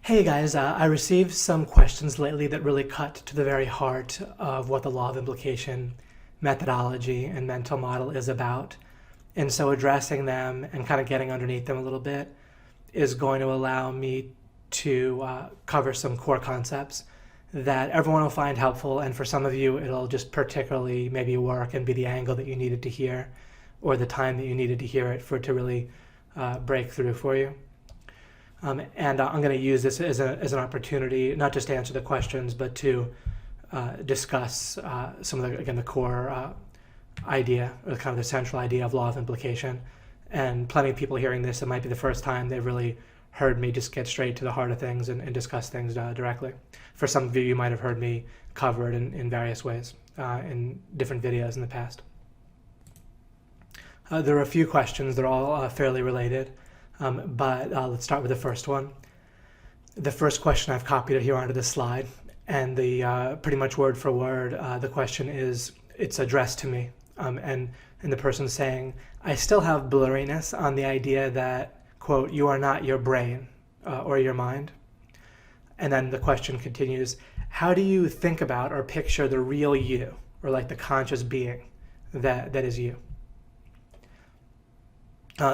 Hey guys, I received some questions lately that really cut to the very heart of what the law of implication methodology and mental model is about. And so addressing them and kind of getting underneath them a little bit is going to allow me to cover some core concepts that everyone will find helpful. And for some of you, it'll just particularly maybe work and be the angle that you needed to hear or the time that you needed to hear it for it to really break through for you. And I'm going to use this as an opportunity, not just to answer the questions, but to discuss some of the core idea, or kind of the central idea of law of implication. And plenty of people hearing this, it might be the first time they've really heard me just get straight to the heart of things and discuss things directly. For some of you, you might have heard me cover it in various ways in different videos in the past. There are a few questions. They're all fairly related. But let's start with the first one. The first question I've copied it here onto the slide, and the pretty much word for word, the question is, it's addressed to me, and the person's saying, I still have blurriness on the idea that, quote, you are not your brain or your mind. And then the question continues, how do you think about or picture the real you, or like the conscious being that is you?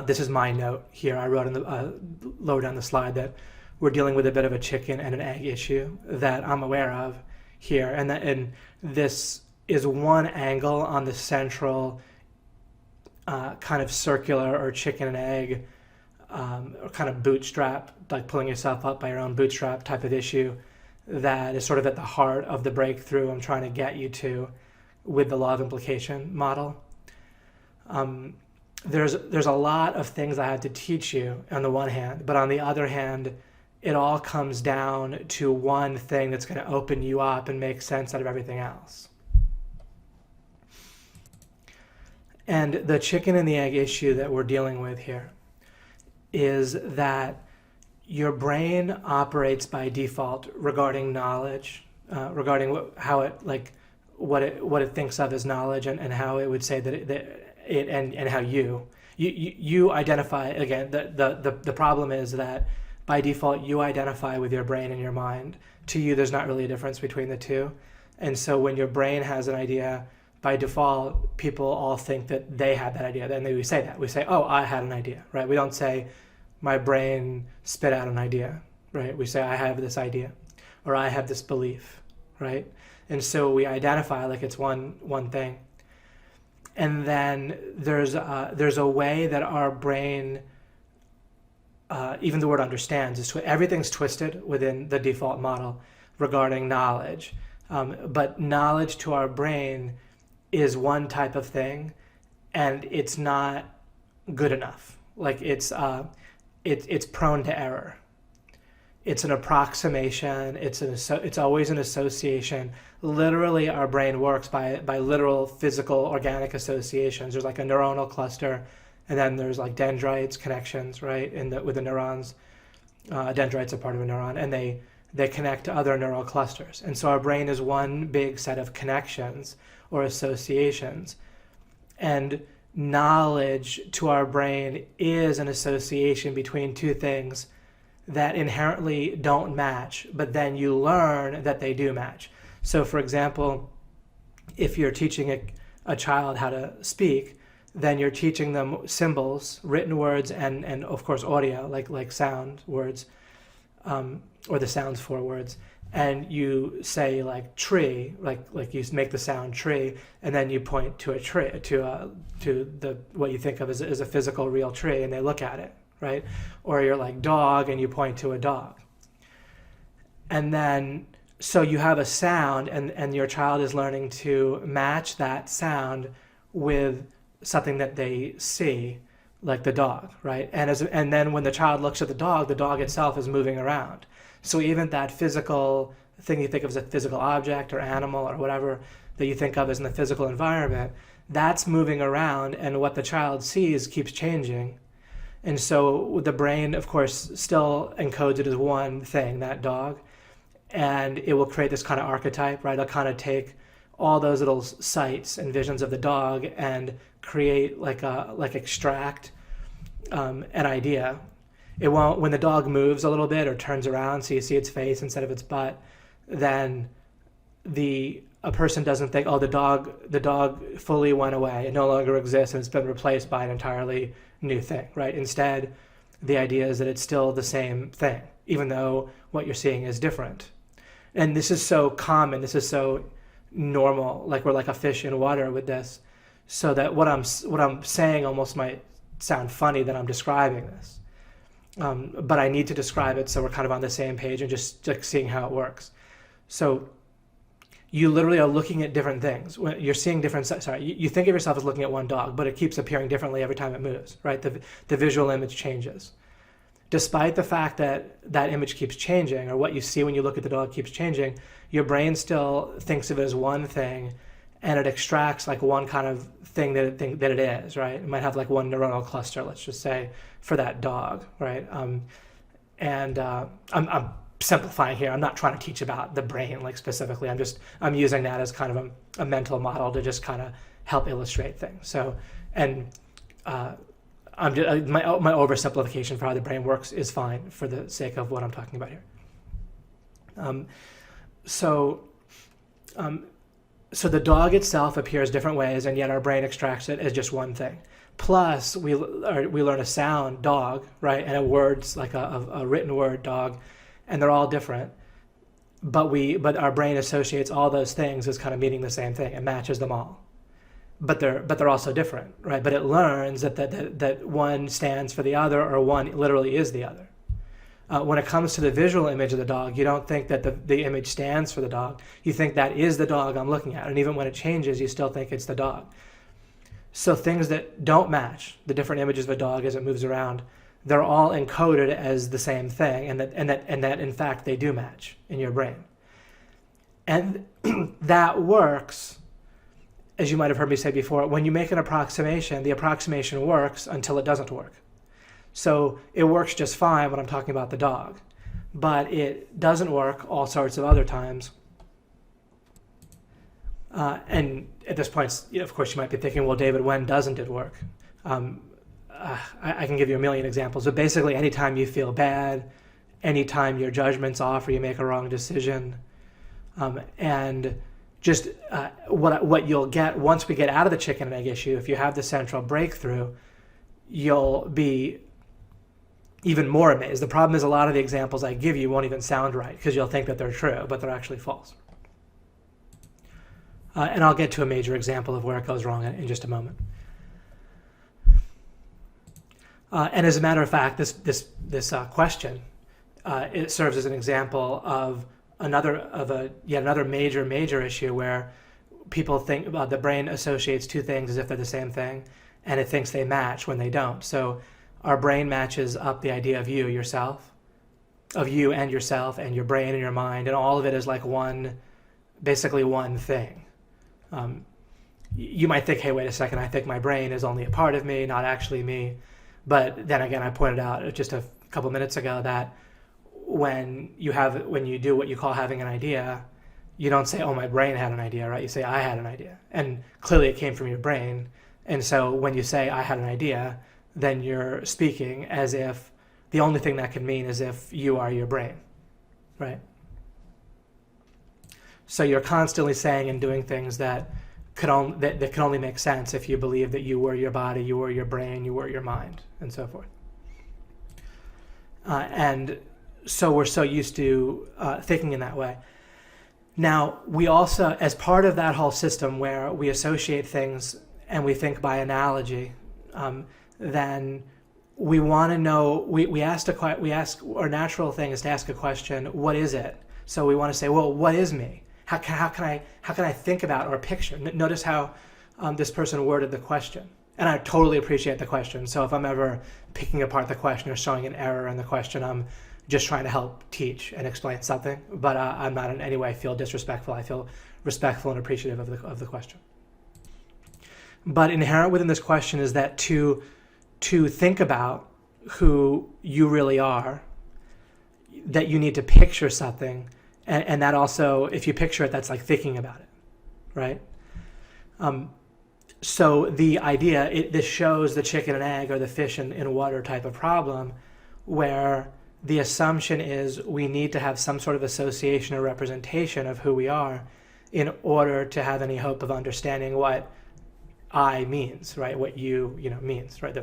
This is my note here. I wrote in the lower down the slide that we're dealing with a bit of a chicken and an egg issue that I'm aware of here, and this is one angle on the central kind of circular or chicken and egg or kind of bootstrap, like pulling yourself up by your own bootstrap type of issue that is sort of at the heart of the breakthrough I'm trying to get you to with the law of implication model. There's a lot of things I have to teach you on the one hand, but on the other hand, it all comes down to one thing that's going to open you up and make sense out of everything else. And the chicken and the egg issue that we're dealing with here is that your brain operates by default regarding knowledge, regarding what it thinks of as knowledge, and how it would say that and how you identify. Again, the problem is that by default you identify with your brain and your mind. To you, there's not really a difference between the two. And so when your brain has an idea, by default people all think that they had that idea. Then we say that. We say, oh, I had an idea, right? We don't say my brain spit out an idea, right? We say I have this idea, or I have this belief, right? And so we identify like it's one thing. And then there's a way that our brain, even the word understands, everything's twisted within the default model regarding knowledge. But knowledge to our brain is one type of thing, and it's not good enough. Like it's prone to error. It's an approximation. It's always an association. Literally, our brain works by literal physical organic associations. There's like a neuronal cluster, and then there's like dendrites, connections, right? With the neurons, dendrites are part of a neuron, and they connect to other neural clusters. And so our brain is one big set of connections or associations, and knowledge to our brain is an association between two things that inherently don't match, but then you learn that they do match. So for example, if you're teaching a child how to speak, then you're teaching them symbols, written words, and of course audio, like sound words, or the sounds for words. And you say like tree, like you make the sound tree, and then you point to a tree, to what you think of as a physical real tree, and they look at it, right? Or you're like dog, and you point to a dog. And then, so you have a sound, and your child is learning to match that sound with something that they see, like the dog, right? And then when the child looks at the dog itself is moving around. So even that physical thing you think of as a physical object or animal or whatever that you think of as in the physical environment, that's moving around, and what the child sees keeps changing. And so the brain, of course, still encodes it as one thing, that dog, and it will create this kind of archetype, right? It'll kind of take all those little sights and visions of the dog and create extract an idea. It won't, when the dog moves a little bit or turns around so you see its face instead of its butt, then a person doesn't think, oh, the dog fully went away, it no longer exists, and it's been replaced by an entirely new thing, right? Instead, the idea is that it's still the same thing, even though what you're seeing is different. And this is so common, this is so normal, like we're like a fish in water with this, so that what I'm saying almost might sound funny that I'm describing this. But I need to describe it so we're kind of on the same page and just like seeing how it works. So you literally are looking at different things. When you're seeing different, you think of yourself as looking at one dog, but it keeps appearing differently every time it moves, right? The visual image changes. Despite the fact that that image keeps changing, or what you see when you look at the dog keeps changing, your brain still thinks of it as one thing, and it extracts like one kind of thing that it is, right? It might have like one neuronal cluster, let's just say, for that dog, right? I'm simplifying here. I'm not trying to teach about the brain like specifically. I'm using that as kind of a mental model to just kind of help illustrate things. So, and my oversimplification for how the brain works is fine for the sake of what I'm talking about here. So the dog itself appears different ways, and yet our brain extracts it as just one thing. Plus, we learn a sound, dog, right, and a word's like a written word, dog, and they're all different. But our brain associates all those things as kind of meaning the same thing. It matches them all. But they're also different, right? But it learns that one stands for the other, or one literally is the other. When it comes to the visual image of the dog, you don't think that the image stands for the dog. You think that is the dog I'm looking at. And even when it changes, you still think it's the dog. So things that don't match the different images of a dog as it moves around, they're all encoded as the same thing, and that in fact they do match in your brain. And that works, as you might have heard me say before, when you make an approximation, the approximation works until it doesn't work. So it works just fine when I'm talking about the dog, but it doesn't work all sorts of other times. And at this point, of course, you might be thinking, well, David, when doesn't it work? I can give you a million examples, but basically anytime you feel bad, anytime your judgment's off or you make a wrong decision, and just what you'll get once we get out of the chicken and egg issue, if you have the central breakthrough, you'll be even more amazed. The problem is a lot of the examples I give you won't even sound right because you'll think that they're true, but they're actually false. And I'll get to a major example of where it goes wrong in just a moment. And as a matter of fact, this question it serves as an example of yet another major issue where people think about the brain associates two things as if they're the same thing, and it thinks they match when they don't. So our brain matches up the idea of you and yourself, and your brain and your mind, and all of it is like basically one thing. You might think, hey, wait a second, I think my brain is only a part of me, not actually me. But then again, I pointed out just a couple minutes ago that when you do what you call having an idea, you don't say, oh, my brain had an idea, right? You say, I had an idea. And clearly it came from your brain. And so when you say, I had an idea, then you're speaking as if the only thing that can mean is if you are your brain, right? So you're constantly saying and doing things that can only make sense if you believe that you were your body, you were your brain, you were your mind, and so forth. And so we're so used to thinking in that way. Now, we also, as part of that whole system where we associate things and we think by analogy, then we want to know, our natural thing is to ask a question, what is it? So we want to say, well, what is me? How can I think about or picture? Notice how this person worded the question. And I totally appreciate the question. So if I'm ever picking apart the question or showing an error in the question, I'm just trying to help teach and explain something. But I'm not in any way feel disrespectful. I feel respectful and appreciative of the question. But inherent within this question is that to think about who you really are, that you need to picture something. And that also, if you picture it, that's like thinking about it, right? So the idea, this shows the chicken and egg or the fish in water type of problem, where the assumption is we need to have some sort of association or representation of who we are in order to have any hope of understanding what I means, right? What you means, right?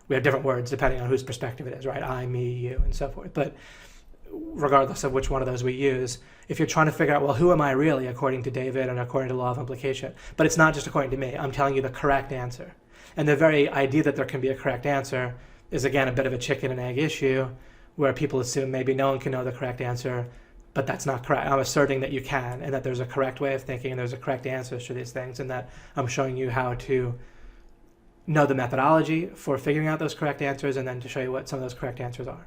We have different words depending on whose perspective it is, right? I, me, you, and so forth. But regardless of which one of those we use, if you're trying to figure out, well, who am I really according to David and according to law of implication? But it's not just according to me. I'm telling you the correct answer. And the very idea that there can be a correct answer is, again, a bit of a chicken and egg issue where people assume maybe no one can know the correct answer, but that's not correct. I'm asserting that you can, and that there's a correct way of thinking, and there's a correct answer to these things, and that I'm showing you how to know the methodology for figuring out those correct answers, and then to show you what some of those correct answers are.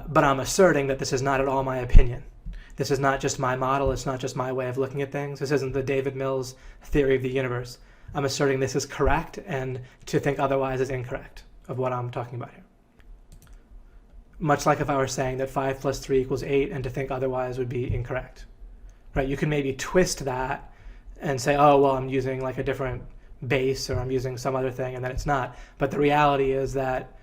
But I'm asserting that this is not at all my opinion. This is not just my model. It's not just my way of looking at things. This isn't the David Mills theory of the universe. I'm asserting this is correct, and to think otherwise is incorrect of what I'm talking about here. Much like if I were saying that 5 plus 3 equals 8, and to think otherwise would be incorrect. Right? You can maybe twist that and say, oh, well, I'm using like a different base, or I'm using some other thing, and then it's not. But the reality is that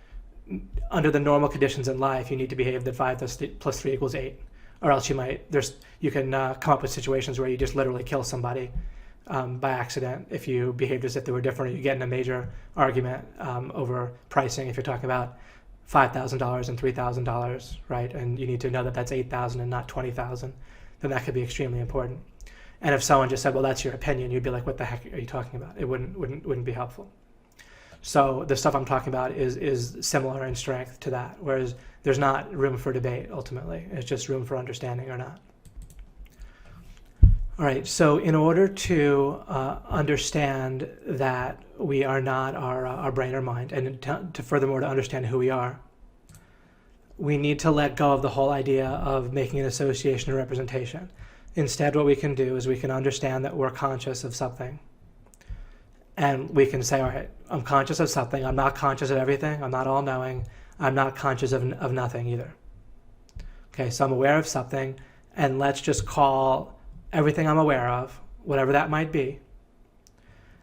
under the normal conditions in life, you need to behave that 5 plus 3 equals 8, or else you can come up with situations where you just literally kill somebody by accident if you behaved as if they were different, or you get in a major argument over pricing if you're talking about $5,000 and $3,000, right? And you need to know that that's 8,000 and not 20,000. Then that could be extremely important. And if someone just said, "Well, that's your opinion," you'd be like, "What the heck are you talking about?" It wouldn't be helpful. So the stuff I'm talking about is similar in strength to that, whereas there's not room for debate ultimately. It's just room for understanding or not. All right, so in order to understand that we are not our brain or mind, and to furthermore to understand who we are, we need to let go of the whole idea of making an association or representation. Instead, what we can do is we can understand that we're conscious of something. And we can say, all right, I'm conscious of something. I'm not conscious of everything. I'm not all-knowing. I'm not conscious of nothing either. Okay, so I'm aware of something, and let's just call everything I'm aware of, whatever that might be.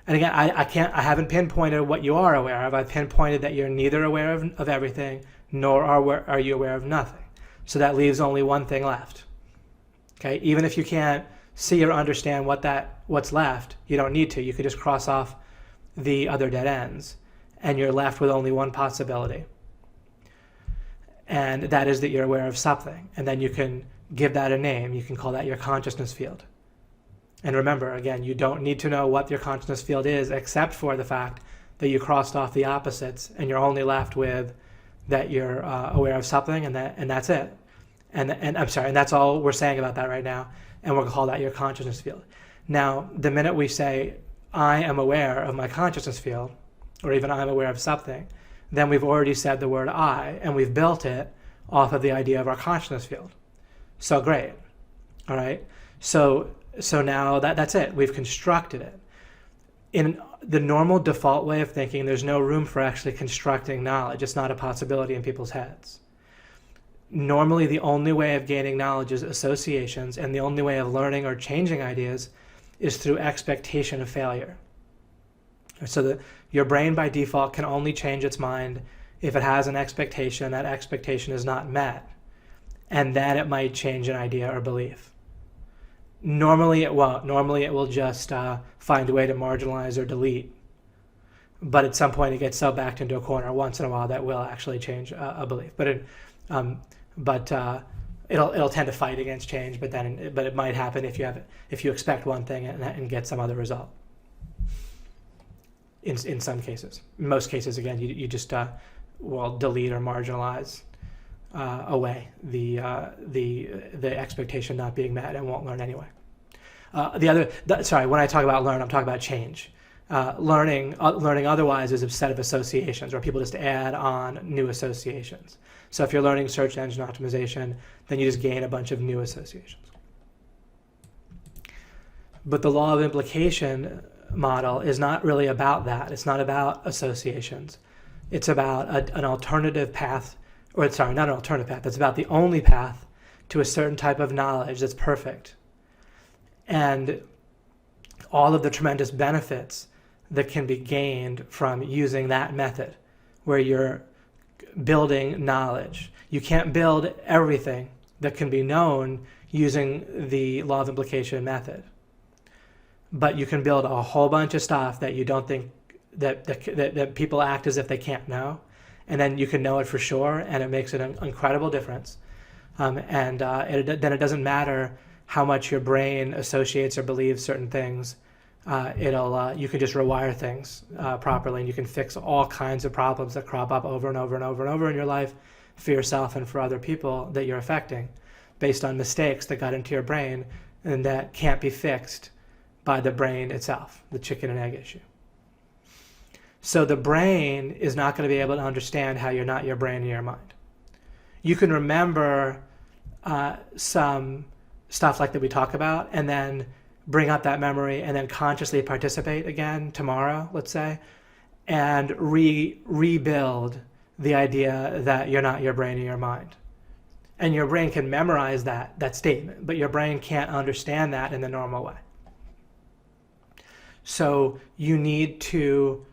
And again, I haven't pinpointed what you are aware of. I've pinpointed that you're neither aware of everything, nor are you aware of nothing. So that leaves only one thing left. Okay, even if you can't see or understand what's left, you don't need to. You could just cross off the other dead ends, and you're left with only one possibility. And that is that you're aware of something. And then you can give that a name. You can call that your consciousness field. And remember, again, you don't need to know what your consciousness field is, except for the fact that you crossed off the opposites, and you're only left with that you're aware of something, and that's it. And I'm sorry, and that's all we're saying about that right now. And we'll call that your consciousness field. Now, the minute we say, I am aware of my consciousness field, or even I'm aware of something, then we've already said the word I, and we've built it off of the idea of our consciousness field. So great, all right? So now that's it. We've constructed it. In the normal default way of thinking, there's no room for actually constructing knowledge. It's not a possibility in people's heads. Normally, the only way of gaining knowledge is associations, and the only way of learning or changing ideas is through expectation of failure. So your brain by default can only change its mind if it has an expectation, that expectation is not met, and then it might change an idea or belief. Normally it won't. Normally it will just find a way to marginalize or delete. But at some point it gets so backed into a corner once in a while that will actually change a belief. But it'll tend to fight against change. But it might happen if you expect one thing and get some other result. In some cases, in most cases, again, you just will delete or marginalize away the expectation not being met and won't learn anyway. When I talk about learn, I'm talking about change. Learning otherwise is a set of associations, or people just add on new associations. So if you're learning search engine optimization, then you just gain a bunch of new associations. But the law of implication model is not really about that. It's not about associations. It's about an alternative path, or sorry, not an alternative path. It's about the only path to a certain type of knowledge that's perfect. And all of the tremendous benefits that can be gained from using that method, where you're building knowledge. You can't build everything that can be known using the law of implication method. But you can build a whole bunch of stuff that you don't think that people act as if they can't know, and then you can know it for sure, and it makes an incredible difference. Then it doesn't matter how much your brain associates or believes certain things. You can just rewire things properly, and you can fix all kinds of problems that crop up over and over and over and over in your life for yourself and for other people that you're affecting based on mistakes that got into your brain and that can't be fixed by the brain itself, the chicken and egg issue. So the brain is not going to be able to understand how you're not your brain and your mind. You can remember some stuff like that we talk about and then bring up that memory and then consciously participate again tomorrow, let's say, and rebuild the idea that you're not your brain or your mind. And your brain can memorize that statement, but your brain can't understand that in the normal way. So you need to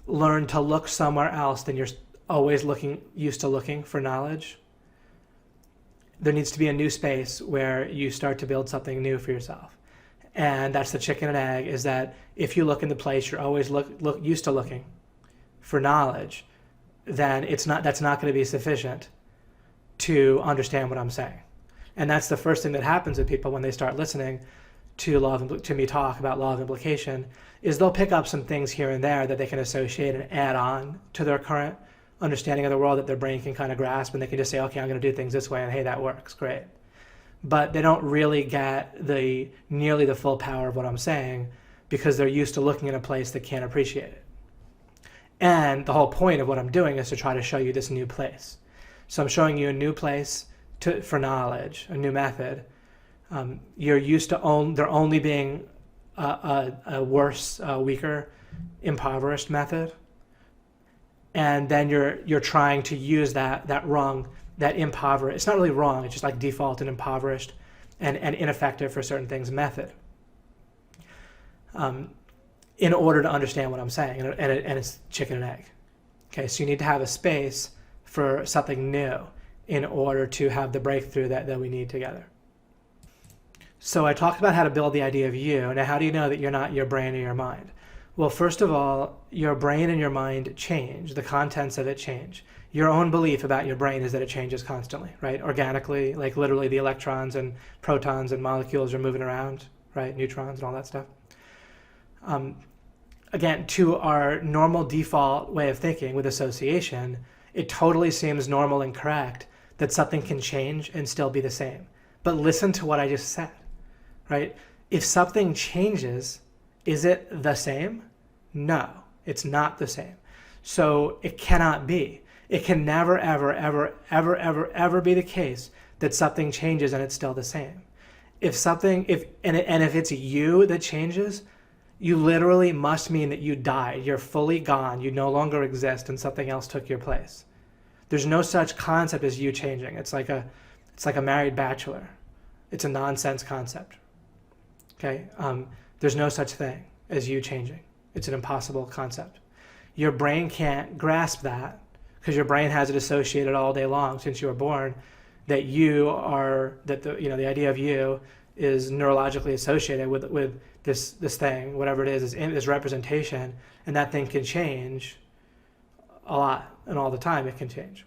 learn to look somewhere else than you're always used to looking for knowledge. There needs to be a new space where you start to build something new for yourself. And that's the chicken and egg, is that if you look in the place you're always used to looking for knowledge, then that's not going to be sufficient to understand what I'm saying. And that's the first thing that happens with people when they start listening to me talk about law of implication, is they'll pick up some things here and there that they can associate and add on to their current understanding of the world that their brain can kind of grasp, and they can just say, okay, I'm going to do things this way, and hey, that works, great. But they don't really get nearly the full power of what I'm saying because they're used to looking in a place that can't appreciate it. And the whole point of what I'm doing is to try to show you this new place. So I'm showing you a new place for knowledge, a new method. You're used to there only being a worse, weaker, impoverished method, and then you're trying to use that impoverished. It's not really wrong. It's just like default and impoverished and ineffective for certain things method. In order to understand what I'm saying, and it's chicken and egg. Okay, so you need to have a space for something new in order to have the breakthrough that we need together. So I talked about how to build the idea of you. Now, how do you know that you're not your brain or your mind? Well, first of all, your brain and your mind change. The contents of it change. Your own belief about your brain is that it changes constantly, right? Organically, like literally the electrons and protons and molecules are moving around, right? Neutrons and all that stuff. Again, to our normal default way of thinking with association, it totally seems normal and correct that something can change and still be the same. But listen to what I just said, right? If something changes, is it the same? No, it's not the same. So it cannot be. It can never, ever, ever, ever, ever, ever be the case that something changes and it's still the same. If it's you that changes, you literally must mean that you died. You're fully gone. You no longer exist, and something else took your place. There's no such concept as you changing. It's like a married bachelor. It's a nonsense concept. Okay, there's no such thing as you changing. It's an impossible concept. Your brain can't grasp that because your brain has it associated all day long since you were born that the idea of you is neurologically associated with this thing, whatever it is this representation, and that thing can change a lot, and all the time it can change.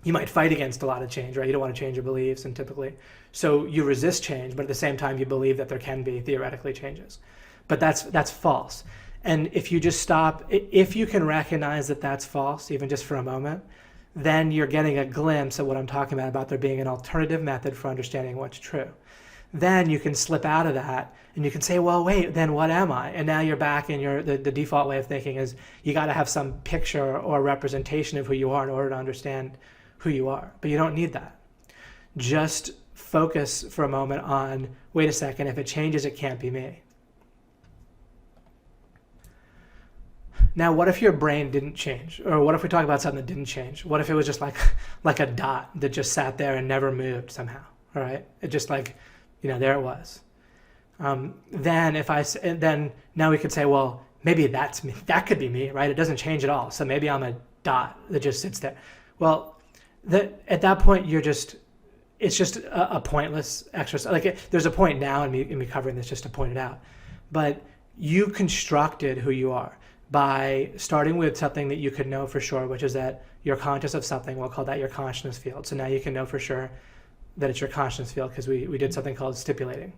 You might fight against a lot of change, right? You don't want to change your beliefs, and typically, so you resist change, but at the same time you believe that there can be theoretically changes. But that's false. And if you just stop, if you can recognize that that's false, even just for a moment, then you're getting a glimpse of what I'm talking about there being an alternative method for understanding what's true. Then you can slip out of that and you can say, well, wait, then what am I? And now you're back in the default way of thinking is you got to have some picture or representation of who you are in order to understand who you are. But you don't need that. Just focus for a moment on, wait a second, if it changes, it can't be me. Now, what if your brain didn't change? Or what if we talk about something that didn't change? What if it was just like a dot that just sat there and never moved somehow, all right? It just there it was. Then now we could say, well, maybe that's me. That could be me, right? It doesn't change at all. So maybe I'm a dot that just sits there. Well, at that point, it's just a pointless exercise. Like there's a point now in me covering this just to point it out. But you constructed who you are by starting with something that you could know for sure, which is that you're conscious of something. We'll call that your consciousness field. So now you can know for sure that it's your consciousness field because we did something called stipulating.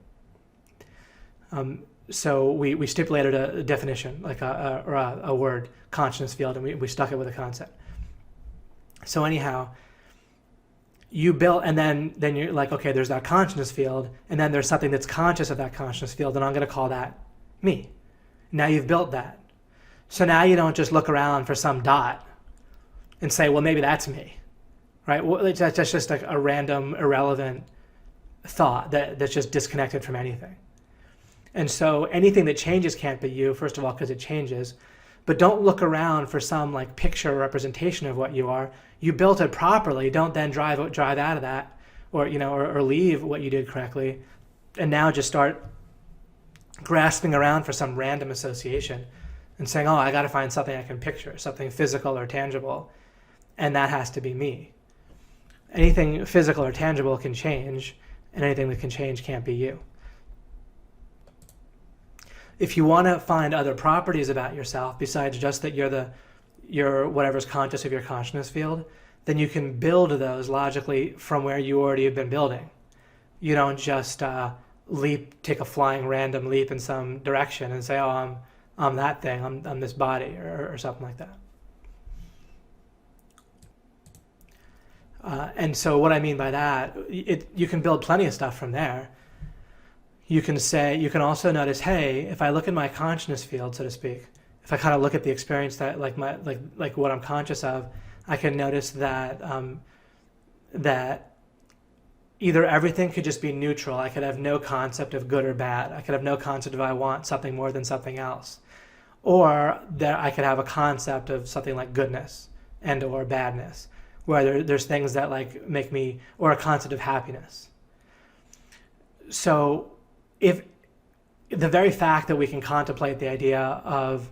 So we stipulated a definition, like a word, consciousness field, and we stuck it with a concept. So anyhow, you built, and then you're like, okay, there's that consciousness field, and then there's something that's conscious of that consciousness field, and I'm going to call that me. Now you've built that. So now you don't just look around for some dot and say, well, maybe that's me, right? Well, that's just like a random, irrelevant thought that's just disconnected from anything. And so anything that changes can't be you, first of all, because it changes. But don't look around for some like picture or representation of what you are. You built it properly. Don't then drive out of that, or or leave what you did correctly, and now just start grasping around for some random association and saying, oh, I got to find something I can picture, something physical or tangible, and that has to be me. Anything physical or tangible can change, and anything that can change can't be you. If you want to find other properties about yourself besides just that you're whatever's conscious of your consciousness field, then you can build those logically from where you already have been building. You don't just take a flying random leap in some direction and say, oh, I'm that thing, I'm this body, or something like that. And so what I mean by that, you can build plenty of stuff from there. You can also notice, hey, if I look at my consciousness field, so to speak, if I kind of look at the experience that like what I'm conscious of, I can notice that that either everything could just be neutral. I could have no concept of good or bad. I could have no concept of I want something more than something else. Or that I could have a concept of something like goodness and or badness, where there's things that like make me, or a concept of happiness. So if the very fact that we can contemplate the idea of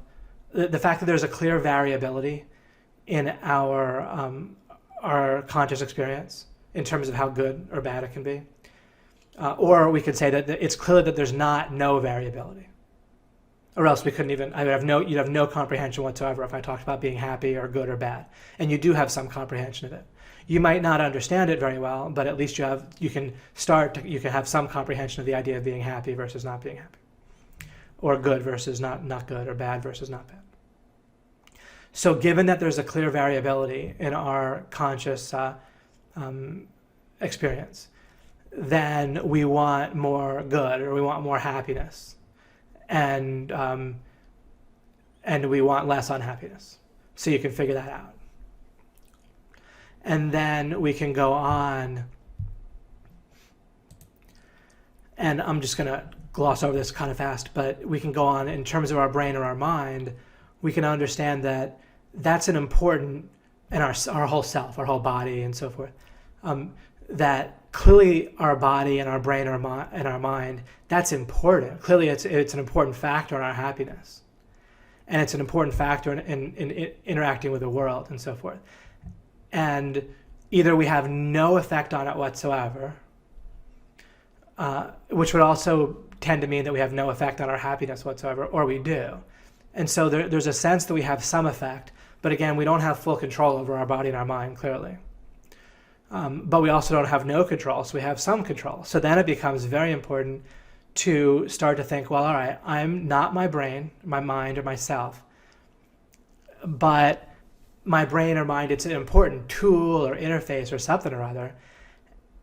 the fact that there's a clear variability in our conscious experience in terms of how good or bad it can be, or we could say that it's clear that there's no variability, or else we couldn't even. You'd have no comprehension whatsoever if I talked about being happy or good or bad, and you do have some comprehension of it. You might not understand it very well, but at least you can have some comprehension of the idea of being happy versus not being happy, or good versus not good, or bad versus not bad. So given that there's a clear variability in our conscious experience, then we want more good, or we want more happiness, and we want less unhappiness. So you can figure that out. And then we can go on, and I'm just going to gloss over this kind of fast, but we can go on in terms of our brain or our mind. We can understand that that's an important, in our whole self, our whole body and so forth, that clearly our body and our brain and our mind, that's important. Clearly it's an important factor in our happiness, and it's an important factor in interacting with the world and so forth. And either we have no effect on it whatsoever, which would also tend to mean that we have no effect on our happiness whatsoever, or we do. And so there's a sense that we have some effect, but again, we don't have full control over our body and our mind, clearly. But we also don't have no control, so we have some control. So then it becomes very important to start to think, well, all right, I'm not my brain, my mind, or myself, but my brain or mind, it's an important tool or interface or something or other,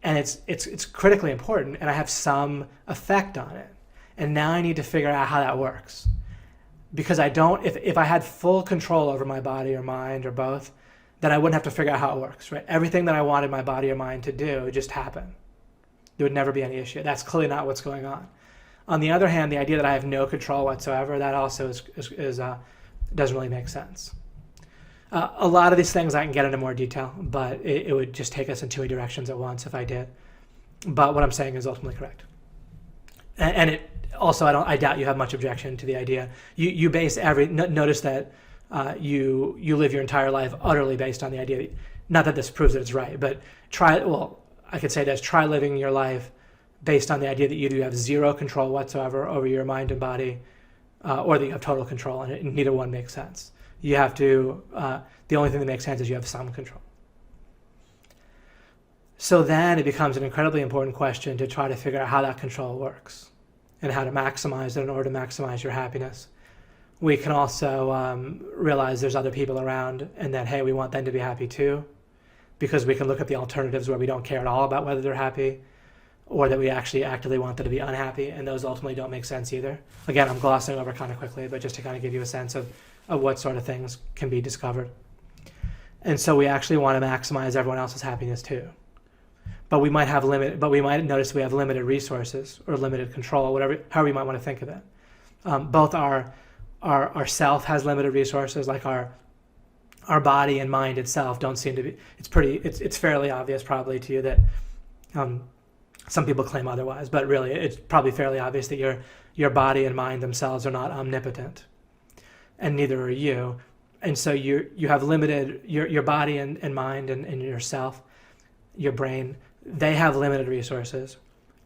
and it's critically important, and I have some effect on it. And now I need to figure out how that works. Because if I had full control over my body or mind or both, then I wouldn't have to figure out how it works, right? Everything that I wanted my body or mind to do just happened. There would never be any issue. That's clearly not what's going on. On the other hand, the idea that I have no control whatsoever, that also doesn't really make sense. A lot of these things I can get into more detail, but it would just take us in too many directions at once if I did. But what I'm saying is ultimately correct. And it also, I doubt you have much objection to the idea. You base notice that you live your entire life utterly based on the idea that, not that this proves that it's right, but I could say this, try living your life based on the idea that you do have zero control whatsoever over your mind and body, or that you have total control, and neither one makes sense. You have to, the only thing that makes sense is you have some control. So then it becomes an incredibly important question to try to figure out how that control works and how to maximize it in order to maximize your happiness. We can also realize there's other people around and that, hey, we want them to be happy too, because we can look at the alternatives where we don't care at all about whether they're happy, or that we actually actively want them to be unhappy, and those ultimately don't make sense either. Again, I'm glossing over kind of quickly, but just to kind of give you a sense of what sort of things can be discovered. And so we actually want to maximize everyone else's happiness too. But we might notice we have limited resources or limited control, however you might want to think of it. Both our self has limited resources, like our body and mind itself don't seem to be. It's fairly obvious probably to you that some people claim otherwise, but really it's probably fairly obvious that your body and mind themselves are not omnipotent, and neither are you. And so you have limited your body and mind and yourself, your brain. They have limited resources,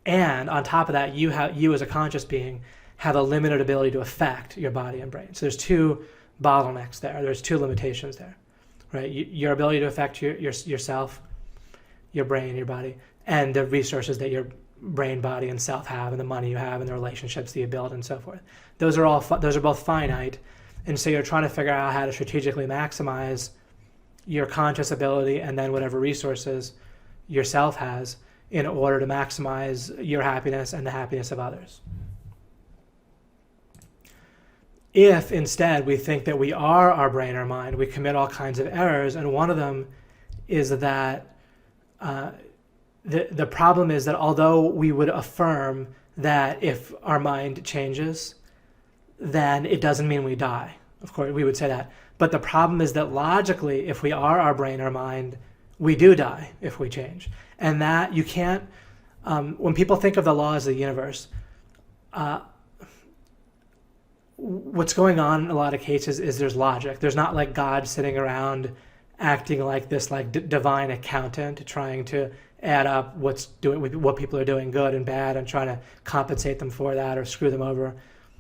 and on top of that, you as a conscious being have a limited ability to affect your body and brain. So there's two bottlenecks there. There's two limitations there, right? Your ability to affect yourself, your brain, your body, and the resources that your brain, body, and self have, and the money you have, and the relationships that you build, and so forth. Those are both finite, and so you're trying to figure out how to strategically maximize your conscious ability and then whatever resources yourself has in order to maximize your happiness and the happiness of others. If instead we think that we are our brain or mind, we commit all kinds of errors, and one of them is that the problem is that although we would affirm that if our mind changes, then it doesn't mean we die. Of course, we would say that. But the problem is that logically, if we are our brain or mind, we do die if we change. And that you can't, when people think of the laws of the universe, what's going on in a lot of cases is there's logic. There's not like God sitting around acting like this divine accountant trying to add up what people are doing good and bad and trying to compensate them for that or screw them over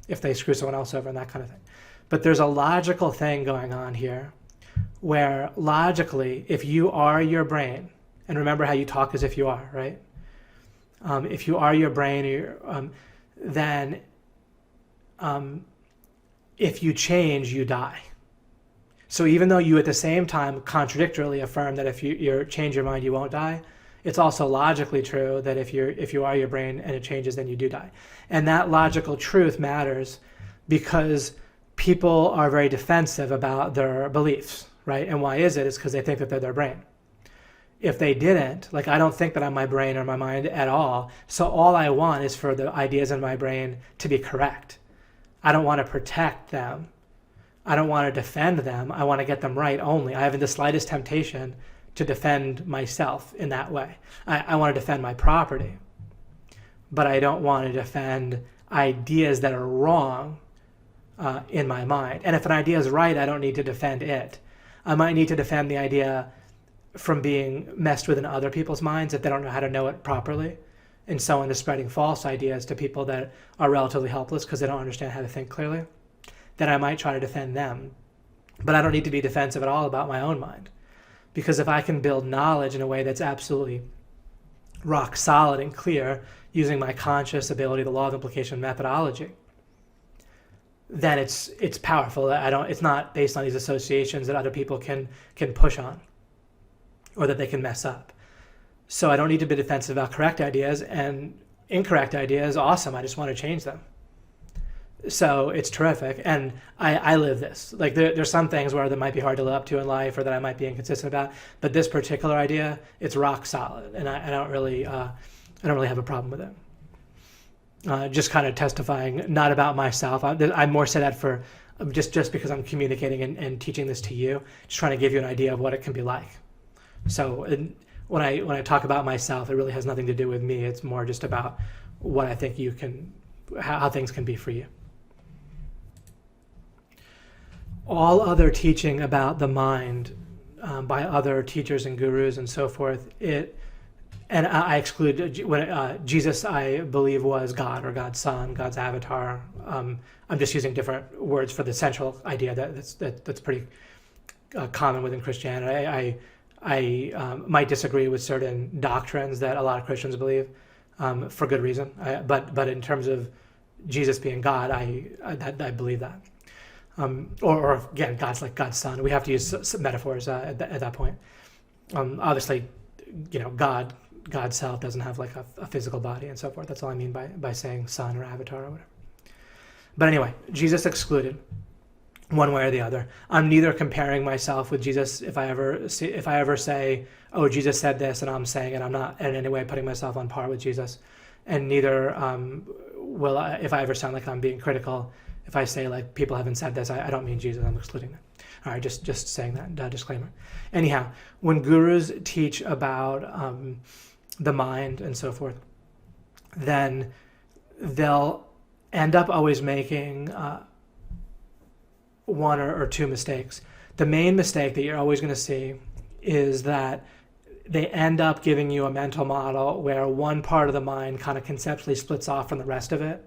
if they screw someone else over and that kind of thing. But there's a logical thing going on here where logically, if you are your brain, and remember how you talk as if you are, right? If you are your brain, then if you change, you die. So even though you at the same time contradictorily affirm that if you change your mind, you won't die, it's also logically true that if you are your brain and it changes, then you do die. And that logical truth matters because people are very defensive about their beliefs, right? And why is it? It's because they think that they're their brain. If they didn't, like I don't think that I'm my brain or my mind at all, so all I want is for the ideas in my brain to be correct. I don't want to protect them. I don't want to defend them. I want to get them right only. I haven't the slightest temptation to defend myself in that way. I want to defend my property, but I don't want to defend ideas that are wrong in my mind. And if an idea is right, I don't need to defend it. I might need to defend the idea from being messed with in other people's minds if they don't know how to know it properly. And so on, to spreading false ideas to people that are relatively helpless because they don't understand how to think clearly, then I might try to defend them. But I don't need to be defensive at all about my own mind. Because if I can build knowledge in a way that's absolutely rock solid and clear using my conscious ability, the law of implication methodology, then it's powerful. It's not based on these associations that other people can push on or that they can mess up. So I don't need to be defensive about correct ideas, and incorrect ideas, awesome. I just want to change them. So it's terrific. And I live this. Like there's some things where that might be hard to live up to in life or that I might be inconsistent about, but this particular idea, it's rock solid. And I don't really have a problem with it. Just kind of testifying, not about myself. I more say that for just because I'm communicating and teaching this to you, just trying to give you an idea of what it can be like. So when I talk about myself, it really has nothing to do with me. It's more just about what I think how things can be for you. all other teaching about the mind by other teachers and gurus and so forth, and I exclude when Jesus, I believe, was God or God's son, God's avatar. I'm just using different words for the central idea that's pretty common within Christianity. I might disagree with certain doctrines that a lot of Christians believe for good reason. But in terms of Jesus being God, I believe that. Or again, God's like God's son. We have to use some metaphors at that point. Obviously, God's self doesn't have like a physical body and so forth. That's all I mean by saying son or avatar or whatever. But anyway, Jesus excluded one way or the other. I'm neither comparing myself with Jesus if I ever say, oh, Jesus said this and I'm saying it. I'm not in any way putting myself on par with Jesus. And neither will I, if I ever sound like I'm being critical, if I say like people haven't said this, I don't mean Jesus, I'm excluding them. All right, just saying that disclaimer. Anyhow, when gurus teach about the mind and so forth, then they'll end up always making one or two mistakes. The main mistake that you're always going to see is that they end up giving you a mental model where one part of the mind kind of conceptually splits off from the rest of it,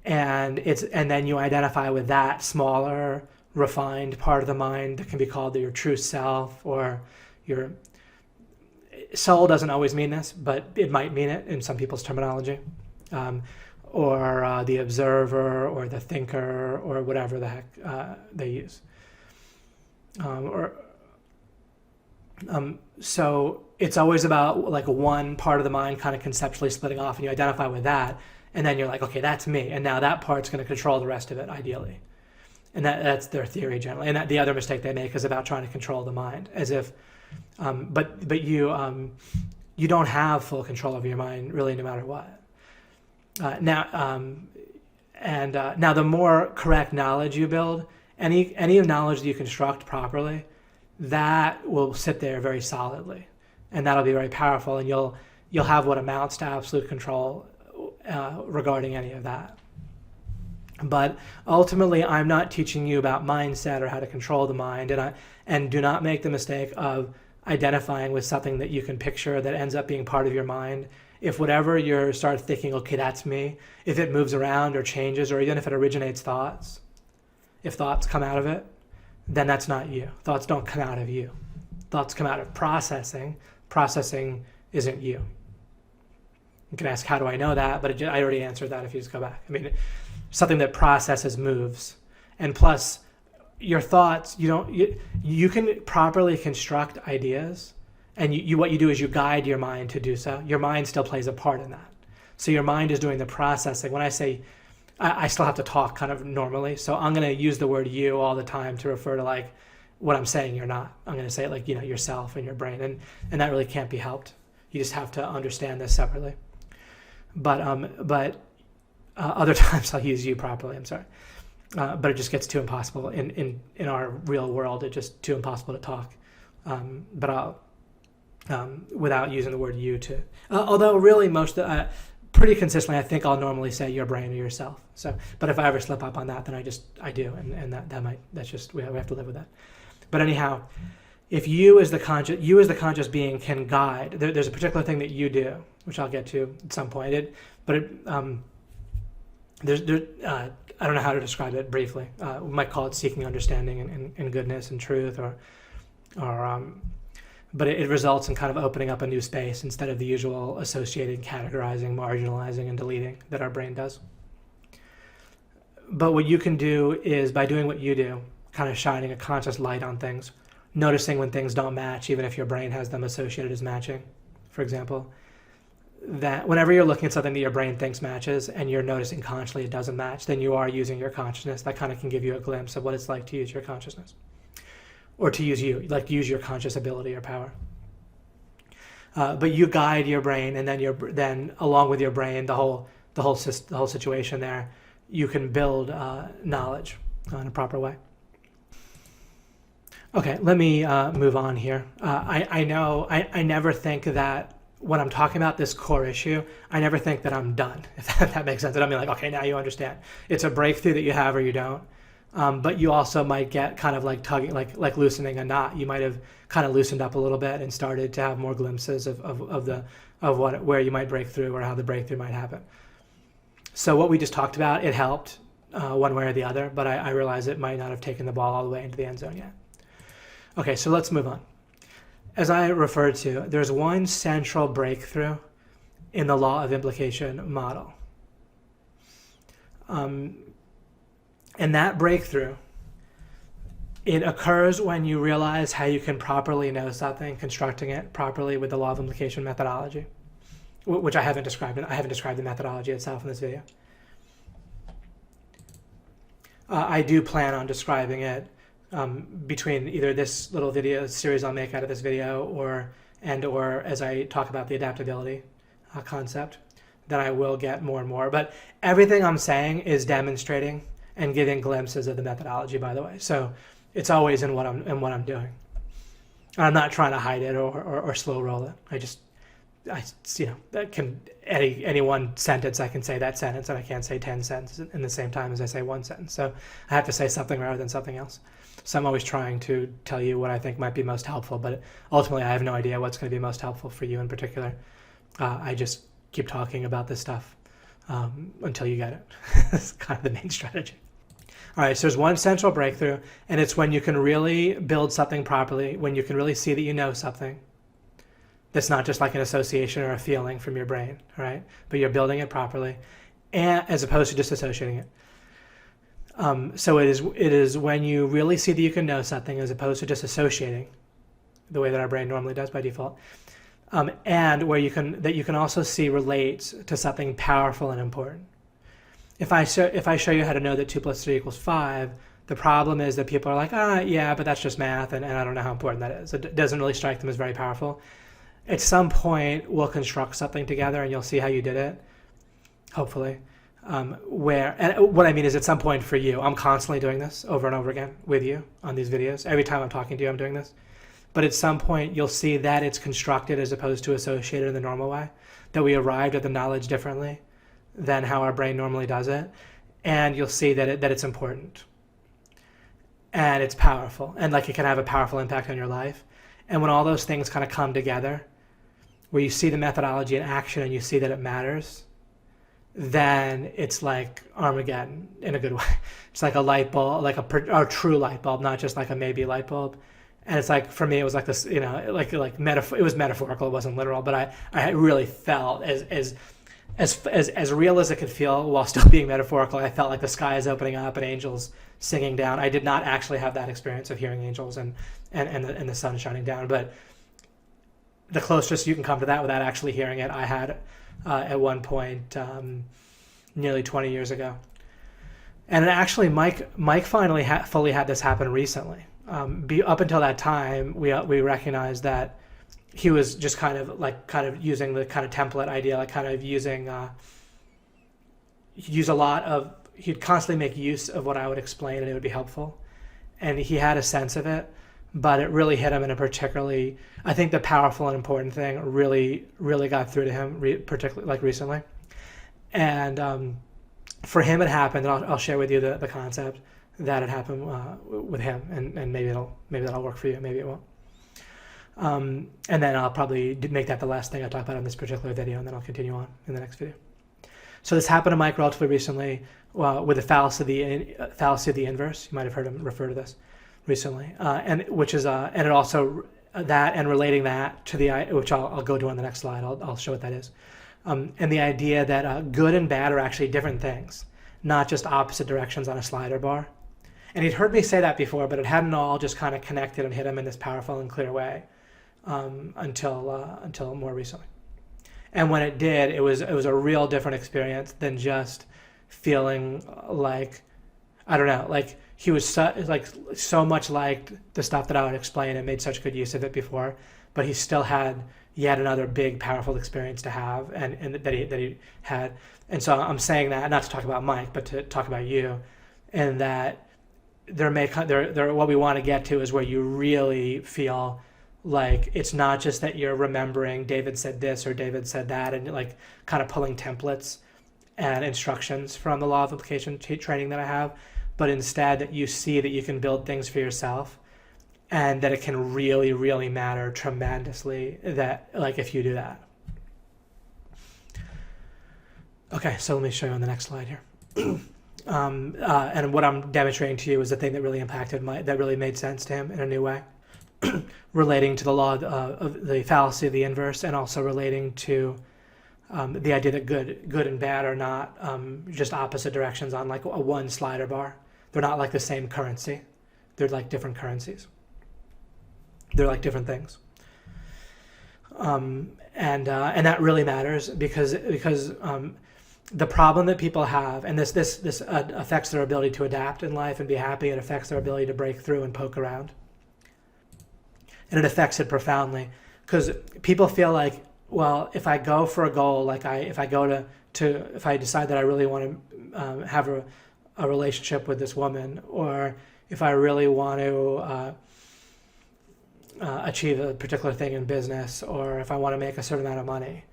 and then you identify with that smaller, refined part of the mind that can be called your true self, or your soul. Doesn't always mean this, but it might mean it in some people's terminology, or the observer, or the thinker, or whatever the heck they use. So it's always about like one part of the mind kind of conceptually splitting off, and you identify with that, and then you're like, okay, that's me, and now that part's going to control the rest of it, ideally. And that's their theory generally. And the other mistake they make is about trying to control the mind, as if, but you don't have full control over your mind really, no matter what. Now the more correct knowledge you build, any knowledge that you construct properly, that will sit there very solidly, and that'll be very powerful, and you'll have what amounts to absolute control regarding any of that. But ultimately, I'm not teaching you about mindset or how to control the mind, and do not make the mistake of identifying with something that you can picture that ends up being part of your mind. If whatever you start thinking, okay, that's me, if it moves around or changes, or even if it originates thoughts, if thoughts come out of it, then that's not you. Thoughts don't come out of you. Thoughts come out of processing. Processing isn't you. You can ask, how do I know that? But I already answered that if you just go back. I mean, something that processes moves. And plus, your thoughts, you can properly construct ideas, and what you do is you guide your mind to do so. Your mind still plays a part in that. So your mind is doing the processing. When I say, I still have to talk kind of normally, so I'm going to use the word you all the time to refer to like what I'm saying you're not. I'm going to say it like, yourself and your brain, and that really can't be helped. You just have to understand this separately. But other times I'll use you properly, I'm sorry. But it just gets too impossible. In our real world, it's just too impossible to talk. But I'll, without using the word you to, although really pretty consistently, I think I'll normally say your brain or yourself. So, but if I ever slip up on that, then I do, and that's just, we have to live with that. But anyhow, if you as the conscious being can guide, there's a particular thing that you do, which I'll get to at some point. I don't know how to describe it briefly. We might call it seeking understanding and goodness and truth, but it results in kind of opening up a new space instead of the usual associating, categorizing, marginalizing, and deleting that our brain does. But what you can do is, by doing what you do, kind of shining a conscious light on things, noticing when things don't match, even if your brain has them associated as matching, for example, that whenever you're looking at something that your brain thinks matches and you're noticing consciously it doesn't match, then you are using your consciousness. That kind of can give you a glimpse of what it's like to use your consciousness, or to use use your conscious ability or power. But you guide your brain, and then along with your brain, the whole situation there, you can build knowledge in a proper way. Okay, let me move on here. I know I never think that when I'm talking about this core issue, I never think that I'm done, if that makes sense. I don't mean like, okay, now you understand. It's a breakthrough that you have or you don't. But you also might get kind of like tugging, like loosening a knot. You might have kind of loosened up a little bit and started to have more glimpses of where you might break through or how the breakthrough might happen. So what we just talked about, it helped one way or the other, but I realize it might not have taken the ball all the way into the end zone yet. Okay, so let's move on. As I referred to, there's one central breakthrough in the law of implication model. And that breakthrough, it occurs when you realize how you can properly know something, constructing it properly with the law of implication methodology, which I haven't described. I haven't described the methodology itself in this video. I do plan on describing it between either this little video series I'll make out of this video or as I talk about the adaptability concept, then I will get more and more. But everything I'm saying is demonstrating and giving glimpses of the methodology, by the way. So it's always in what I'm doing. I'm not trying to hide it or slow roll it. That can any one sentence I can say that sentence, and I can't say 10 sentences in the same time as I say one sentence. So I have to say something rather than something else. So I'm always trying to tell you what I think might be most helpful, but ultimately I have no idea what's going to be most helpful for you in particular. I just keep talking about this stuff until you get it. That's kind of the main strategy. All right, so there's one central breakthrough, and it's when you can really build something properly, when you can really see that you know something. That's not just like an association or a feeling from your brain, all right? But you're building it properly, and as opposed to just associating it. So it is when you really see that you can know something as opposed to just associating the way that our brain normally does by default. And where you can also see relates to something powerful and important. If I show you how to know that 2 + 3 = 5, the problem is that people are like, yeah, but that's just math, and I don't know how important that is. It doesn't really strike them as very powerful. At some point, we'll construct something together, and you'll see how you did it, hopefully. And what I mean is at some point for you, I'm constantly doing this over and over again with you on these videos. Every time I'm talking to you, I'm doing this. But at some point, you'll see that it's constructed as opposed to associated in the normal way, that we arrived at the knowledge differently than how our brain normally does it. And you'll see that it's important. And it's powerful. And like it can have a powerful impact on your life. And when all those things kind of come together, where you see the methodology in action and you see that it matters, then it's like Armageddon in a good way. It's like a light bulb, like a true light bulb, not just like a maybe light bulb. And it's like, for me, it was like this, like metaphor. It was metaphorical, it wasn't literal, but I really felt as real as it could feel while still being metaphorical. I felt like the sky is opening up and angels singing down. I did not actually have that experience of hearing angels and the sun shining down, but the closest you can come to that without actually hearing it, I had at one point nearly 20 years ago. And actually, Mike finally fully had this happen recently. Up until that time, we recognized that he was just kind of using the kind of template idea, like kind of using he'd constantly make use of what I would explain, and it would be helpful. And he had a sense of it, but it really hit him in a particularly, I think the powerful and important thing really, really got through to him, particularly like recently. And for him, it happened, and I'll share with you the concept that it happened with him, and maybe that'll work for you, maybe it won't. And then I'll probably make that the last thing I talk about in this particular video, and then I'll continue on in the next video. So this happened to Mike relatively recently with the fallacy of the inverse. You might have heard him refer to this recently, and it also that and relating that to which I'll go to on the next slide. I'll show what that is, and the idea that good and bad are actually different things, not just opposite directions on a slider bar. And he'd heard me say that before, but it hadn't all just kind of connected and hit him in this powerful and clear way until more recently. And when it did, it was a real different experience than just feeling like, I don't know, like he was so much like the stuff that I would explain and made such good use of it before, but he still had yet another big, powerful experience to have, and that he had. And so I'm saying that not to talk about Mike, but to talk about you, and that what we want to get to is where you really feel like it's not just that you're remembering David said this or David said that, and like kind of pulling templates and instructions from the law of implication training that I have, but instead that you see that you can build things for yourself, and that it can really, really matter tremendously that, like, if you do that. Okay, so let me show you on the next slide here. And what I'm demonstrating to you is the thing that really impacted that really made sense to him in a new way, relating to the law of the fallacy of the inverse, and also relating to the idea that good and bad are not just opposite directions on like a one slider bar. They're not like the same currency. They're like different currencies. They're like different things. And that really matters because the problem that people have, and this affects their ability to adapt in life and be happy. It affects their ability to break through and poke around. And it affects it profoundly because people feel like, well, if I go for a goal, like if I decide that I really want to have a relationship with this woman, or if I really want to achieve a particular thing in business, or if I want to make a certain amount of money,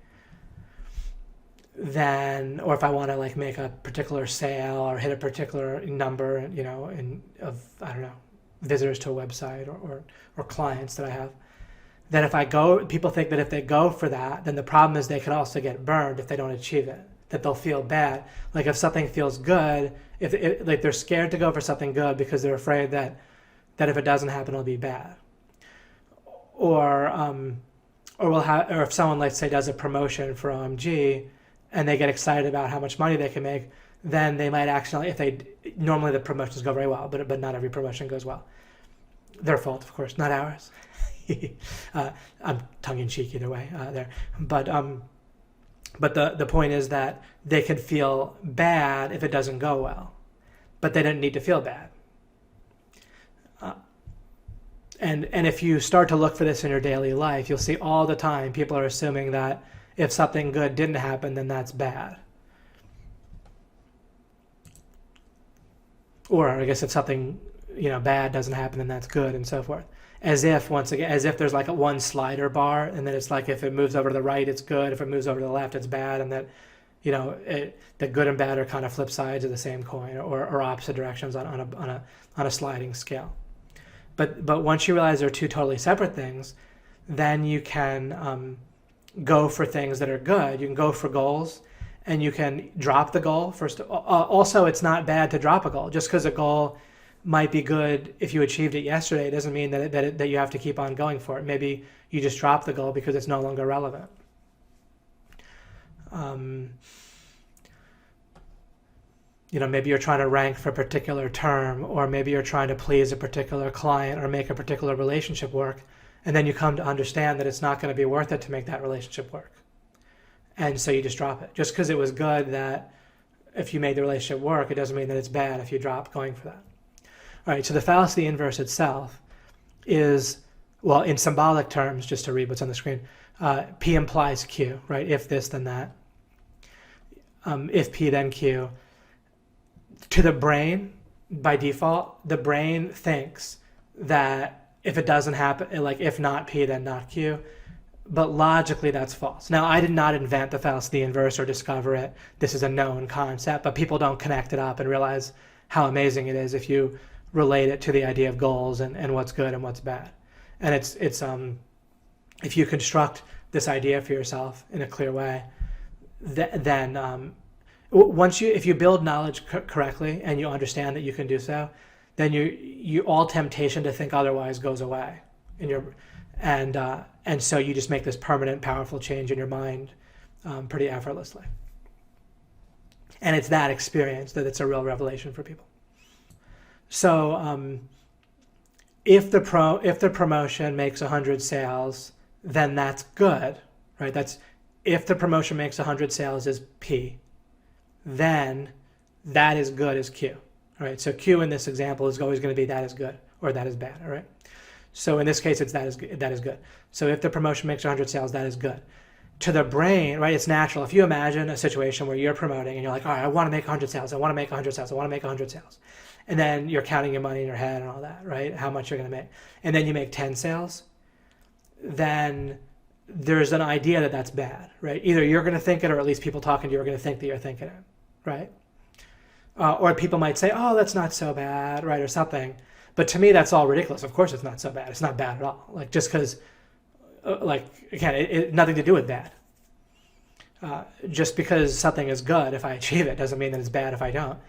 then, or if I want to like make a particular sale or hit a particular number, you know, of I don't know, visitors to a website or clients that I have, then if I go, people think that if they go for that, then the problem is they can also get burned if they don't achieve it, that they'll feel bad. Like if something feels good, like they're scared to go for something good because they're afraid that if it doesn't happen, it'll be bad. Or if someone, let's say, does a promotion for OMG and they get excited about how much money they can make, then they might accidentally, normally the promotions go very well, but not every promotion goes well. Their fault, of course, not ours. I'm tongue-in-cheek either way there. But the point is that they could feel bad if it doesn't go well, but they didn't need to feel bad. And if you start to look for this in your daily life, you'll see all the time people are assuming that if something good didn't happen, then that's bad. Or I guess if something bad doesn't happen, then that's good, and so forth. As if there's like a one slider bar, and then it's like if it moves over to the right, it's good. If it moves over to the left, it's bad, and that that good and bad are kind of flip sides of the same coin, or opposite directions on a sliding scale. But once you realize they're two totally separate things, then you can go for things that are good. You can go for goals, and you can drop the goal first. Also, it's not bad to drop a goal. Just because a goal might be good if you achieved it yesterday, it doesn't mean that you have to keep on going for it. Maybe you just drop the goal because it's no longer relevant. Maybe you're trying to rank for a particular term, or maybe you're trying to please a particular client or make a particular relationship work, and then you come to understand that it's not going to be worth it to make that relationship work. And so you just drop it. Just because it was good that if you made the relationship work, it doesn't mean that it's bad if you drop going for that. All right, so the fallacy inverse itself is, well, in symbolic terms, just to read what's on the screen, P implies Q, right? If this, then that. If P, then Q. To the brain, by default, the brain thinks that if it doesn't happen, like if not P, then not Q. But logically, that's false. Now, I did not invent the fallacy inverse or discover it. This is a known concept, but people don't connect it up and realize how amazing it is if you relate it to the idea of goals and what's good and what's bad. And it's if you construct this idea for yourself in a clear way, then if you build knowledge correctly and you understand that you can do so, then you all temptation to think otherwise goes away and so you just make this permanent, powerful change in your mind pretty effortlessly. And it's that experience that it's a real revelation for people. So if the promotion makes 100 sales, then that's good, right? That's if the promotion makes 100 sales is P, then that is good as Q, all right? So Q in this example is always going to be that is good or that is bad, all right? So in this case, it's that is good. So if the promotion makes 100 sales, that is good. To the brain, right, it's natural. If you imagine a situation where you're promoting and you're like, all right, I want to make 100 sales, I want to make 100 sales, I want to make 100 sales. And then you're counting your money in your head and all that, right? How much you're going to make. And then you make 10 sales, then there's an idea that that's bad, right? Either you're going to think it, or at least people talking to you are going to think that you're thinking it, right? Or people might say, oh, that's not so bad, right, or something. But to me, that's all ridiculous. Of course it's not so bad. It's not bad at all. Like, just because, again, it nothing to do with bad. Just because something is good, if I achieve it, doesn't mean that it's bad if I don't,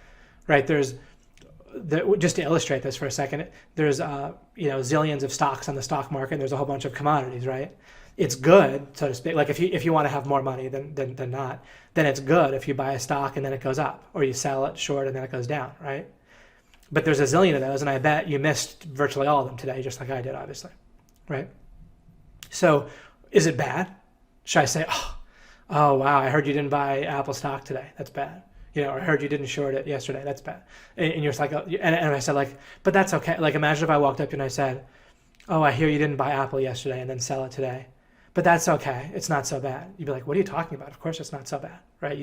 right? Just to illustrate this for a second, there's zillions of stocks on the stock market, and there's a whole bunch of commodities, right? It's good, so to speak. Like if you want to have more money than not, then it's good if you buy a stock and then it goes up, or you sell it short and then it goes down, right? But there's a zillion of those, and I bet you missed virtually all of them today, just like I did, obviously, right? So is it bad? Should I say, oh wow, I heard you didn't buy Apple stock today. That's bad. Or I heard you didn't short it yesterday. That's bad. And you're just like, and I said, but that's okay. Like, imagine if I walked up to you and I said, oh, I hear you didn't buy Apple yesterday and then sell it today. But that's okay. It's not so bad. You'd be like, what are you talking about? Of course it's not so bad, right?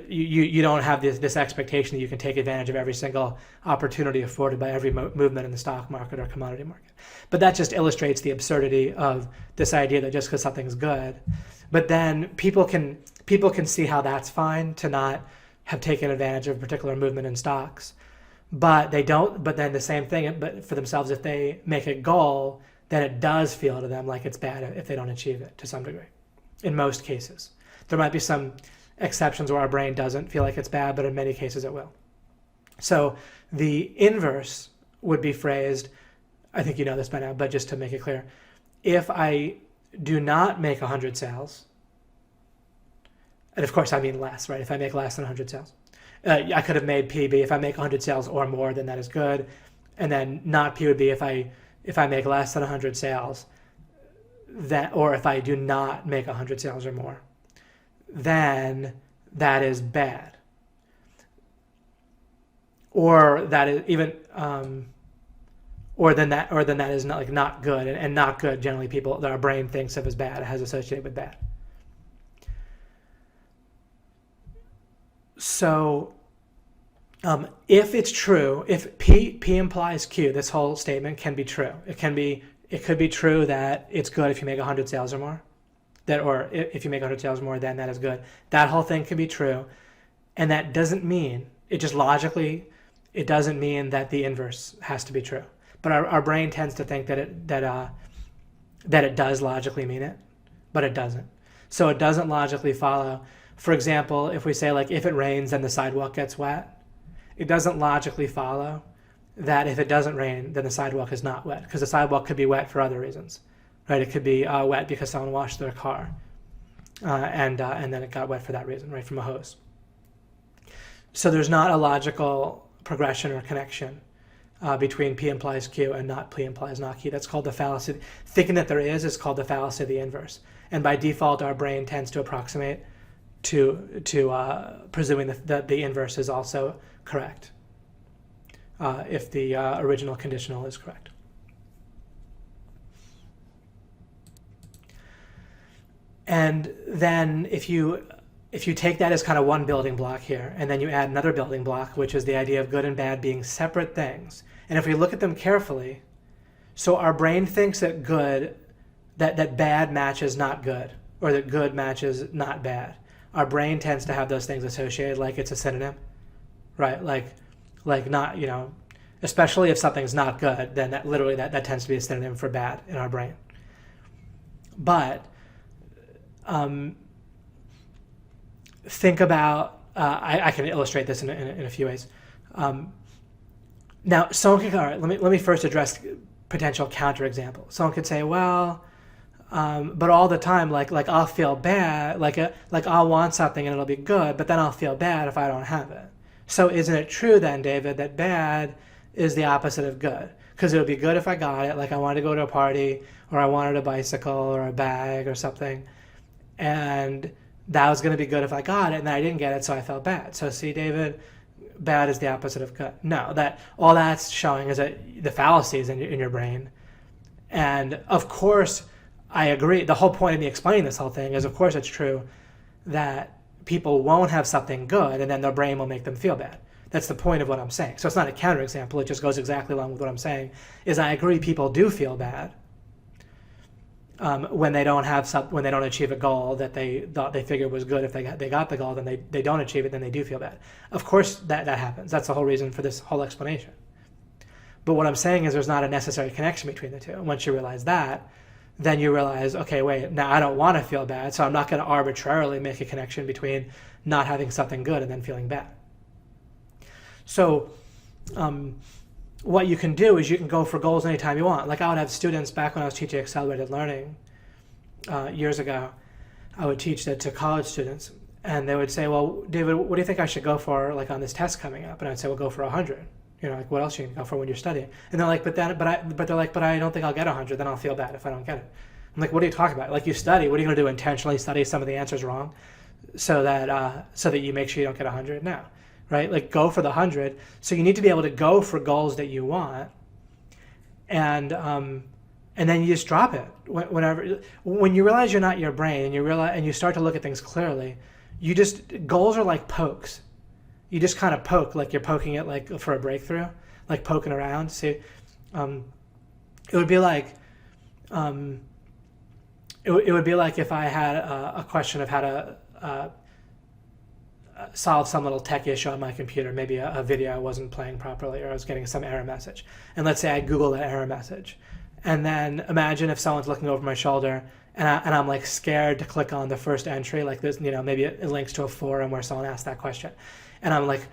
You don't have this expectation that you can take advantage of every single opportunity afforded by every movement in the stock market or commodity market. But that just illustrates the absurdity of this idea that just because something's good, but then people can see how that's fine to not have taken advantage of a particular movement in stocks, but they don't. But then the same thing, but for themselves, if they make a goal, then it does feel to them like it's bad if they don't achieve it to some degree. In most cases, there might be some exceptions where our brain doesn't feel like it's bad, but in many cases it will. So the inverse would be phrased, I think you know this by now, but just to make it clear, if I do not make 100 sales, and of course I mean less, right? If I make less than 100 sales, I could have made P be if I make 100 sales or more, then that is good. And then not P would be if I make less than 100 sales, or if I do not make 100 sales or more, then that is bad. Or that is even, or then that is not good, and not good. Generally, our brain thinks of as bad, it has associated with bad. So, if it's true, if P implies Q, this whole statement can be true. It could be true that it's good if you make 100 sales or more. Or if you make 100 sales or more, then that is good. That whole thing can be true, and that doesn't mean it doesn't mean that the inverse has to be true. But our brain tends to think that it does logically mean it, but it doesn't. So it doesn't logically follow. For example, if we say if it rains and the sidewalk gets wet, it doesn't logically follow that if it doesn't rain, then the sidewalk is not wet, because the sidewalk could be wet for other reasons, right? It could be wet because someone washed their car, and then it got wet for that reason, right, from a hose. So there's not a logical progression or connection between P implies Q and not P implies not Q. That's called the fallacy. Thinking that there is called the fallacy of the inverse. And by default, our brain tends to approximate to presuming that the inverse is also correct, if the original conditional is correct. And then if you take that as kind of one building block here, and then you add another building block, which is the idea of good and bad being separate things, and if we look at them carefully, so our brain thinks that that bad matches not good, or that good matches not bad. Our brain tends to have those things associated like it's a synonym, right? Like not, especially if something's not good, then that tends to be a synonym for bad in our brain. But think about, I can illustrate this in a few ways. Now, someone can, all right, let me first address potential counterexample. Someone could say, well, but all the time, like I'll feel bad, like I'll want something and it'll be good, but then I'll feel bad if I don't have it. So isn't it true then, David, that bad is the opposite of good? Because it would be good if I got it, like I wanted to go to a party, or I wanted a bicycle or a bag or something, and that was going to be good if I got it, and then I didn't get it, so I felt bad. So see, David, bad is the opposite of good. No, all that's showing is that the fallacies in your brain. And of course, I agree. The whole point of me explaining this whole thing is, of course, it's true that people won't have something good, and then their brain will make them feel bad. That's the point of what I'm saying. So it's not a counterexample. It just goes exactly along with what I'm saying, is I agree people do feel bad. when they don't when they don't achieve a goal that they thought they figured was good. If they got the goal, then they don't achieve it, then they do feel bad. Of course that happens. That's the whole reason for this whole explanation. But what I'm saying is there's not a necessary connection between the two. And once you realize that, then you realize, okay, wait, now I don't want to feel bad, so I'm not going to arbitrarily make a connection between not having something good and then feeling bad. So what you can do is you can go for goals anytime you want. Like I would have students back when I was teaching accelerated learning years ago, I would teach that to college students, and they would say, well, David, what do you think I should go for like on this test coming up? And I'd say, well, go for 100. You know, like what else you can go for when you're studying? And they're like, but I don't think I'll get 100. Then I'll feel bad if I don't get it. I'm like, what are you talking about? Like you study. What are you going to do? Intentionally study some of the answers wrong, so that you make sure you don't get 100? No, right? Like go for the 100. So you need to be able to go for goals that you want, and then you just drop it when you realize you're not your brain, and you start to look at things clearly. Goals are like pokes. You just kind of poke, like you're poking it like for a breakthrough, like poking around. See, it would be like it would be like if I had a question of how to solve some little tech issue on my computer, maybe a video wasn't playing properly, or I was getting some error message. And let's say I Google that error message, and then imagine if someone's looking over my shoulder, and I'm like scared to click on the first entry, like this, you know, maybe it links to a forum where someone asked that question. And I'm like,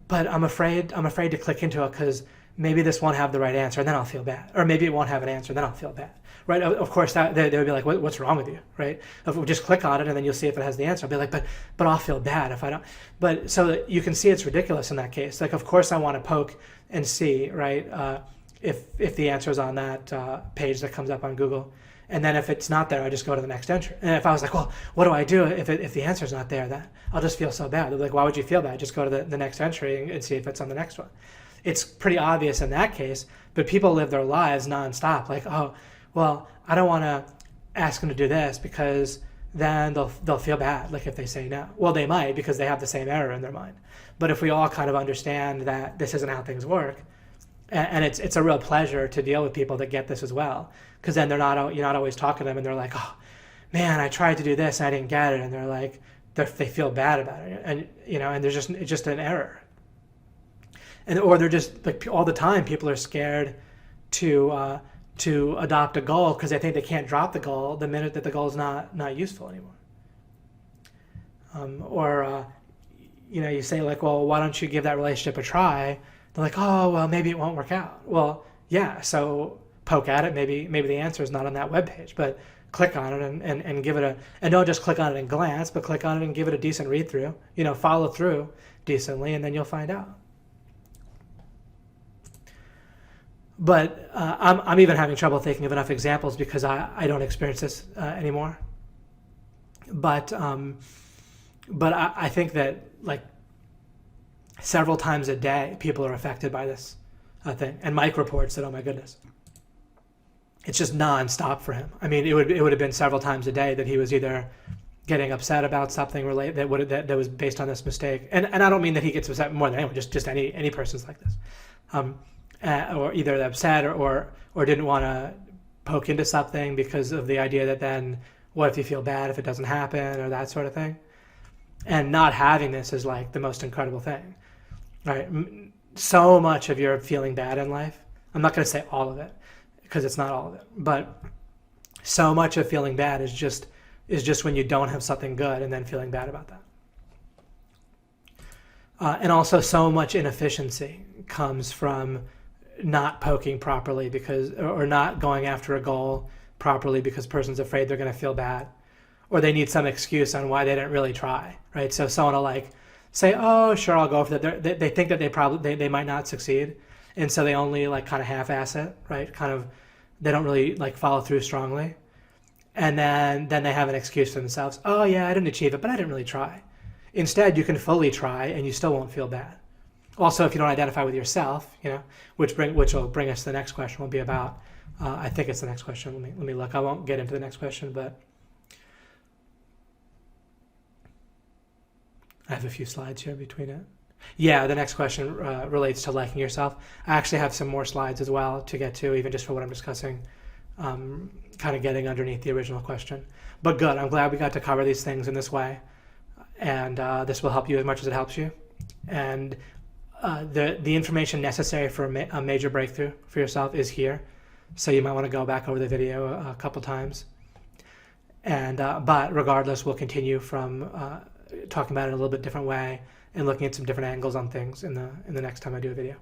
but I'm afraid to click into it because maybe this won't have the right answer, and then I'll feel bad. Or maybe it won't have an answer, and then I'll feel bad. Right? Of course, they would be like, what's wrong with you? Right? If we just click on it, and then you'll see if it has the answer. I'll be like, but I'll feel bad if I don't. But so you can see it's ridiculous in that case. Like, of course, I want to poke and see, right, if the answer is on that page that comes up on Google. And then if it's not there, I just go to the next entry. And if I was like, well, what do I do if the answer's not there? That I'll just feel so bad. They're like, why would you feel bad? Just go to the next entry and see if it's on the next one. It's pretty obvious in that case, but people live their lives nonstop. Like, oh, well, I don't want to ask them to do this because then they'll feel bad. Like if they say no, well, they might because they have the same error in their mind. But if we all kind of understand that this isn't how things work, and it's a real pleasure to deal with people that get this as well, because then you're not always talking to them and they're like, oh man, I tried to do this and I didn't get it, and they're like they feel bad about it, and and it's just an error, or they're just like all the time people are scared to adopt a goal because they think they can't drop the goal the minute that the goal is not useful anymore. You say like, well, why don't you give that relationship a try? They're like, oh, well, maybe it won't work out. Well, yeah, so poke at it. Maybe the answer is not on that webpage, but click on it and give it and don't just click on it and glance, but click on it and give it a decent read through, follow through decently, and then you'll find out. But I'm even having trouble thinking of enough examples because I don't experience this anymore. But I think that like several times a day people are affected by this thing. And Mike reports that, oh my goodness, it's just nonstop for him. I mean, it would have been several times a day that he was either getting upset about something that was based on this mistake. And I don't mean that he gets upset more than anyone, just any person's like this. Or either upset or didn't want to poke into something because of the idea that then what if you feel bad if it doesn't happen, or that sort of thing. And not having this is like the most incredible thing, right? So much of your feeling bad in life, I'm not going to say all of it because it's not all of it, but so much of feeling bad is just when you don't have something good and then feeling bad about that. And also so much inefficiency comes from not poking properly or not going after a goal properly because a person's afraid they're going to feel bad, or they need some excuse on why they didn't really try, right? So someone will like say, oh, sure, I'll go for that. They think that they might not succeed, and so they only like kind of half-ass it, right? Kind of, they don't really like follow through strongly, and then they have an excuse for themselves. Oh yeah, I didn't achieve it, but I didn't really try. Instead, you can fully try and you still won't feel bad. Also, if you don't identify with yourself, which will bring us to the next question, will be about, I think it's the next question. Let me look. I won't get into the next question, but I have a few slides here between it. Yeah, the next question relates to liking yourself. I actually have some more slides as well to get to, even just for what I'm discussing kind of getting underneath the original question. But good, I'm glad we got to cover these things in this way, and this will help you as much as it helps you. And the information necessary for a major breakthrough for yourself is here, so you might want to go back over the video a couple times. And but regardless, we'll continue from talking about it in a little bit different way and looking at some different angles on things in the next time I do a video.